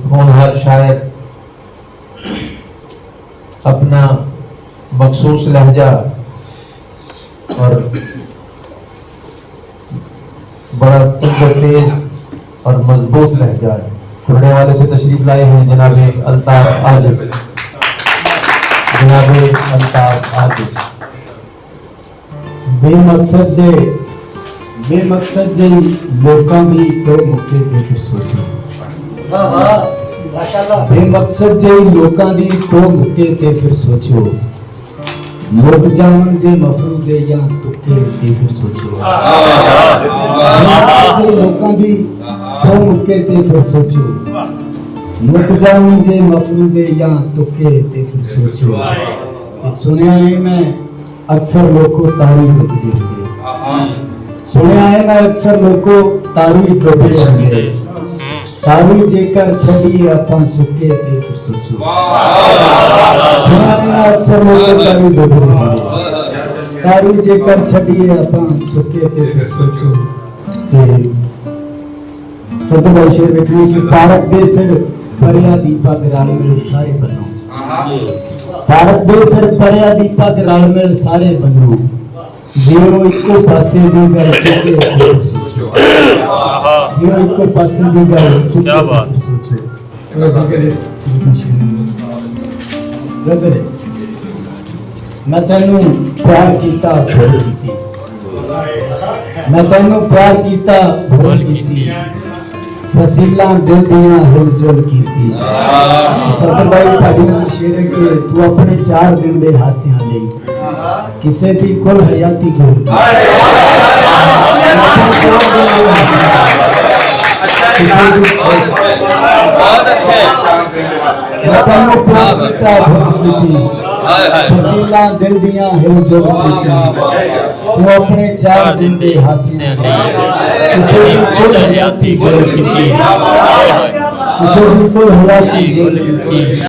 होनहार शायर अपना मखसूस लहजा और बड़ा तेज और मजबूत लहजा खुलने वाले से तशरीफ लाए हैं जनाब अल्ताफ आजिब। जनाब अल्ताफ आजिब बेमकसद जे लोकां दी तो मुक्के ते फिर सोचो। वाह वाह माशाअल्लाह। बेमकसद जे लोकां दी तो मुक्के ते फिर सोचो। लोग जावन जे मफरूज़े या तुक्के ते फिर सोचो। जे लोकां दी तो मुक्के ते फिर सोचो। लोग जावन जे मफरूज़े या तुक्के ते फिर सोचो। सुनया है मैं अक्सर लोगों तारीफ होती है। सुनया है मैं अक्सर लोगों तारीफ होती है। तारी जेकर छड़ी अपन सुके ते फिर सोचो। सुनया है मैं अक्सर लोगों तारीफ होती है। तारी जेकर छड़ी अपन सुके ते फिर सोचो। सत भाई शेर बेटवी की पारक दे सिर परिया दीपा गराल में सारे बनो। पारक दे सिर परिया दीपा गराल में सारे बनो। जीरो इको पासे दी गल चुके फिर सोचो। जीरो इको पासे दी गल चुके क्या बात सोचो। गजरे मैं तेनू प्यार कीता भूल कीती। मैं तेनू प्यार कीता भूल कीती। वसीला दिल दियां हिलजुल कीती। सत भाई ताड़ी शेर के तू अपने 4 दिन दे हासियां लई किसे थी कुल हयाती को। बहुत अच्छे वसीला दिल दियां हिलजुल कीती। तू अपने 4 दिन दे हासियां किसे थी कुल हयाती को कीती। किसे थी कुल हयाती को कीती।